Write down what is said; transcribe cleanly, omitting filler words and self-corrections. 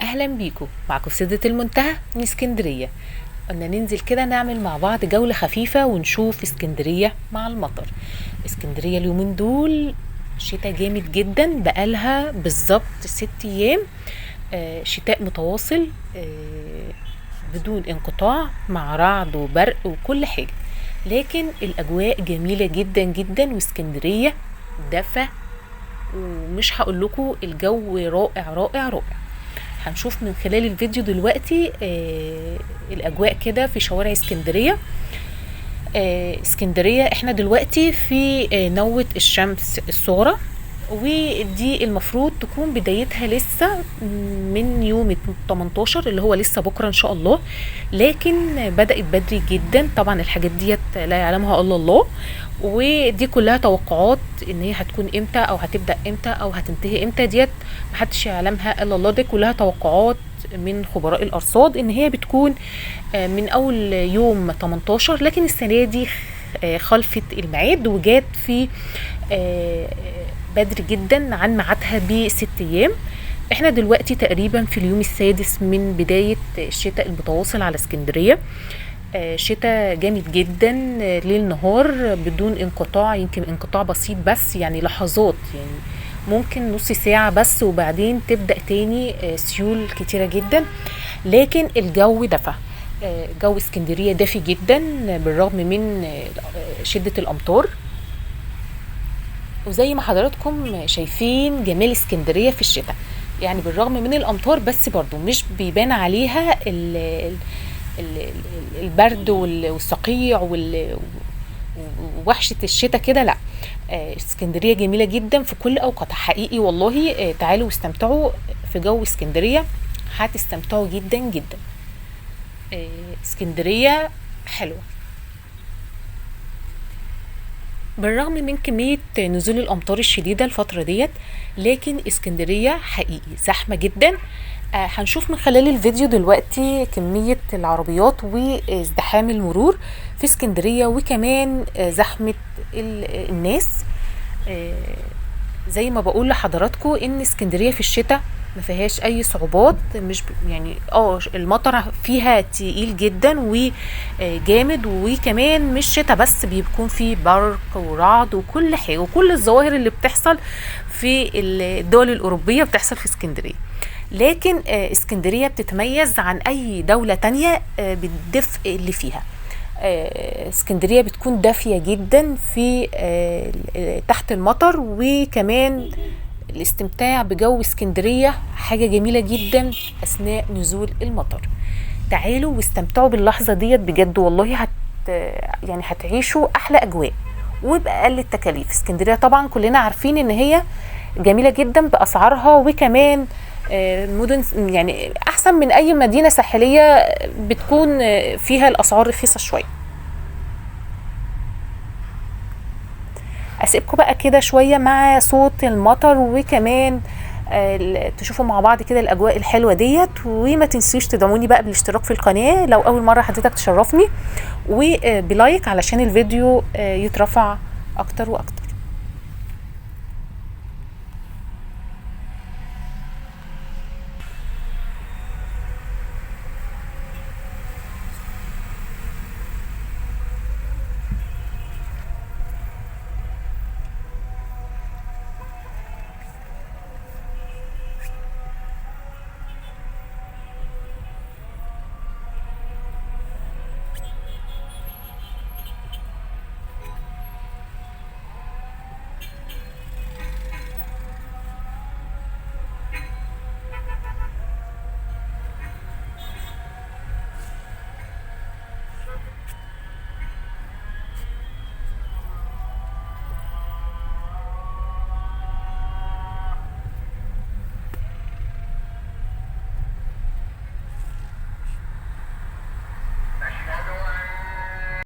اهلا بيكم معكم سدة المنتهى من اسكندرية. قلنا ننزل كده نعمل مع بعض جولة خفيفة ونشوف اسكندرية مع المطر. اسكندرية اليومين دول شتاء جامد جدا، بقالها بالظبط 6 ايام شتاء متواصل بدون انقطاع مع رعد وبرق وكل حاجة، لكن الاجواء جميلة جدا جدا واسكندرية دفى، ومش هقول لكم الجو رائع رائع رائع. هنشوف من خلال الفيديو دلوقتي الاجواء كده في شوارع اسكندرية. اسكندرية احنا دلوقتي في نوة الشمس الصغرى، ودي المفروض تكون بدايتها لسه من يوم 18 اللي هو لسه بكرة ان شاء الله، لكن بدأت بدري جدا. طبعا الحاجات ديت لا يعلمها الا الله، ودي كلها توقعات ان هي هتكون امتى او هتبدأ امتى او هتنتهي امتى، ديت محدش يعلمها الا الله. دي كلها توقعات من خبراء الارصاد ان هي بتكون من اول يوم 18، لكن السنة دي خلفت الميعاد وجات في بدري جدا عن ميعادها ب6 ايام. احنا دلوقتي تقريبا في اليوم السادس من بداية الشتاء المتواصل على اسكندرية. شتاء جامد جدا ليل نهار بدون انقطاع، يمكن انقطاع بسيط بس يعني لحظات، يعني ممكن نص ساعة بس وبعدين تبدأ تاني سيول كتيرة جدا، لكن الجو دفى. جو اسكندرية دافي جدا بالرغم من شدة الامطار، وزي ما حضراتكم شايفين جمال اسكندرية في الشتاء، يعني بالرغم من الامطار بس برضو مش بيبان عليها البرد والصقيع ووحشة الشتاء كده، لا. اسكندرية جميلة جدا في كل اوقاتها حقيقي والله. تعالوا واستمتعوا في جو اسكندرية، هتستمتعوا جدا جدا. اسكندرية حلوة بالرغم من كمية نزول الأمطار الشديدة الفترة ديت، لكن اسكندرية حقيقي زحمة جدا. هنشوف من خلال الفيديو دلوقتي كمية العربيات وازدحام المرور في اسكندرية، وكمان زحمة الناس. زي ما بقول لحضراتكم ان اسكندرية في الشتاء ما فيهاش اي صعوبات، مش يعني المطر فيها تقيل جدا وجامد، وكمان مش شتاء بس، بيكون فيه برق ورعد وكل حاجه، وكل الظواهر اللي بتحصل في الدول الاوروبيه بتحصل في اسكندريه. لكن اسكندريه بتتميز عن اي دوله تانية بالدفء اللي فيها. اسكندريه بتكون دافيه جدا في تحت المطر، وكمان الاستمتاع بجو اسكندرية حاجة جميلة جدا أثناء نزول المطر. تعالوا واستمتعوا باللحظة ديت بجد والله، يعني هتعيشوا أحلى أجواء وبأقل التكاليف. اسكندرية طبعا كلنا عارفين إن هي جميلة جدا بأسعارها، وكمان مدن يعني أحسن من أي مدينة ساحلية بتكون فيها الأسعار رخيصة شوية. اسيبكم بقى كده شويه مع صوت المطر، وكمان تشوفوا مع بعض كده الاجواء الحلوه ديت، وما تنسوش تدعموني بقى بالاشتراك في القناه لو اول مره حضرتك تشرفني، وبلايك علشان الفيديو يترفع اكتر واكتر.